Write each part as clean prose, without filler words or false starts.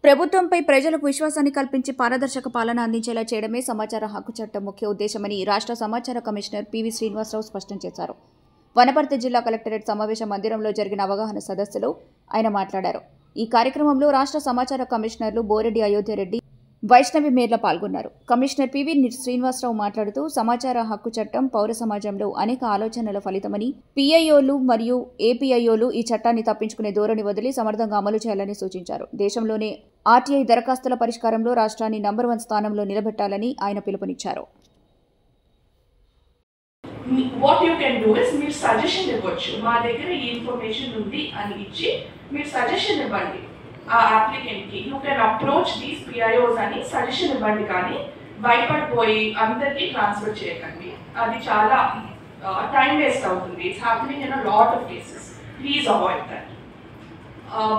ప్రభుత్వంపై ప్రజలకు విశ్వాసాన్ని కల్పించి పారదర్శక పాలన అందించేలా చేయడమే సమాచార హక్కు చట్టం ముఖ్య ఉద్దేశమని రాష్ట్ర సమాచార కమిషనర్ పివి శ్రీనివాసరావు స్పష్టం చేశారు. వనపర్తి జిల్లా కలెక్టరేట్ సమావేశ మందిరంలో జరిగిన అవగాహన సదస్సులో ఆయన మాట్లాడారు. ఈ కార్యక్రమంలో రాష్ట్ర సమాచార కమిషనర్లు బోరెడ్డి అయోధ్యరెడ్డి, వైష్ణవి మేర్ల పాల్గొన్నారు. కమిషనర్ పివి శ్రీనివాసరావు మాట్లాడుతూ సమాచార హక్కు చట్టం పౌర సమాజంలో అనేక ఆలోచనల ఫలితమని, పిఐఓలు మరియు ఏపీఐఓలు ఈ చట్టాన్ని తప్పించుకునే ధోరణి వదిలి సమర్థంగా అమలు చేయాలని సూచించారు. దేశంలోనే ఆర్టీఐ దరఖాస్తుల పరిష్కారంలో రాష్ట్రాన్ని నంబర్ 1 స్థానంలో నిలబెట్టాలని ఆయన పిలుపునిచ్చారు. What you can do is మీరు సజెషన్ ఇవ్వచ్చు. మా దగ్గర ఈ ఇన్ఫర్మేషన్ ఉంది అని ఇచ్చి మీరు సజెషన్ ఇవ్వండి ఆ అప్లికెంట్ కి. యూ కెన్ అప్రోచ్ దీస్ పిఐఓస్ అని సజెషన్ ఇవ్వండి, కానీ భయపడిపోయి అందరికీ ట్రాన్స్ఫర్ చేయకండి. అది చాలా టైం వేస్ట్ అవుతుంది. It's happening in a lot of cases. Please avoid that.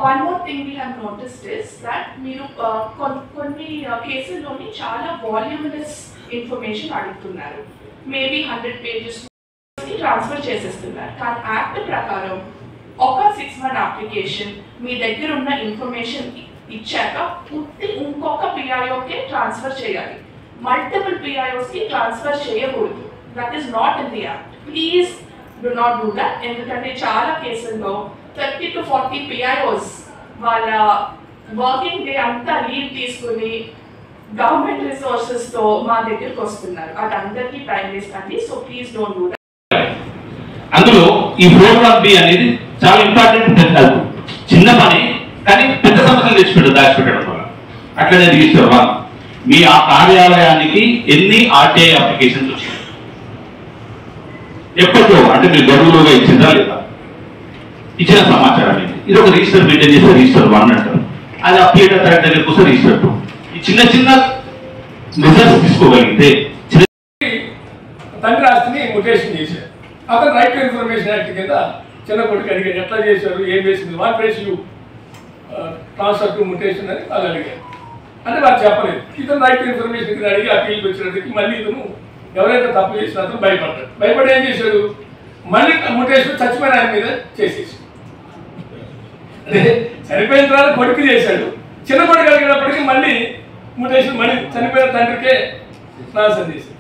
One more thing we have noticed is that మీరు కొన్ని కేసుల్లోని చాలా వాల్యూమినస్ ఇన్ఫర్మేషన్ అడుగుతున్నారు. మేబీ 100 pages ట్రాన్స్ఫర్ చేసేస్తున్నారు. కానీ యాక్ట్ ప్రకారం ఒక 6 month అప్లికేషన్ మీ దగ్గర ఉన్న ఇన్ఫర్మేషన్ ఇచ్చాక ఇంకొక పిఐఓకే ట్రాన్స్ఫర్ చేయాలి. మల్టిపుల్ పిఐఓస్కి ట్రాన్స్ఫర్ చేయకూడదు. That is not in the act. Please do not do that. ఎందుకంటే చాలా కేసుల్లో 30 to 40 పిఐఓస్ వాళ్ళ వర్కింగ్ డే అంతా లీవ్ తీసుకుని గవర్నమెంట్ రిసోర్సెస్ తో మా దగ్గరికి వస్తున్నారు. అది అందరికీ టైం వేస్ట్ అండి. So please don't do that. అందులో ఈ ప్రోగ్రామ్ బి అనేది చాలా ఇంపార్టెంట్. చిన్న పని కానీ పెద్ద సమస్యలు దాచిపెట్టడం వల్ల. అట్లనే రిజిస్టర్ 1 మీ ఆ కార్యాలయానికి ఎన్ని ఆర్టీఐ అప్లికేషన్స్ వచ్చాయి ఎప్పట్లో, అంటే మీరు గడువులోగా ఇచ్చిందా లేదా, ఇచ్చిన సమాచారం ఇది ఒక రిజిస్టర్ మెయింటైన్ చేస్తే రిజిస్టర్ 1 అంటారు. అది అప్లికేటర్ దగ్గరికి వస్తే రిజిస్టర్ 2. ఈ చిన్న చిన్న రిజల్ట్స్ తీసుకోగలిగితే తండ్రి ఆస్తిని ముటేషన్ చేశారు. అతను రైట్ టు ఇన్ఫర్మేషన్ యాక్ట్ కింద చిన్న కొడుకు అడిగాడు, ఎట్లా చేశారు, ఏం చేసింది, what place you transfer to mutation అని వాళ్ళు అడిగారు. అంటే వాళ్ళు చెప్పలేదు. ఇతను రైట్ టు ఇన్ఫర్మేషన్ కింద అడిగి అప్పీల్కి వచ్చినట్టుకి మళ్ళీ ఇతను ఎవరైతే తప్పు చేసిన అతను భయపడ్డాడు. భయపడి ఏం చేశాడు, మళ్ళీ ముటేషన్ చచ్చిపోయిన ఆయన మీద చేసేసి, అదే చనిపోయిన తర్వాత కొడుకు చేశాడు. చిన్న కొడుకు అడిగినప్పటికీ మళ్ళీ ముటేషన్ మళ్ళీ చనిపోయిన తండ్రికే ట్రాన్స్ఫర్ చేశాడు.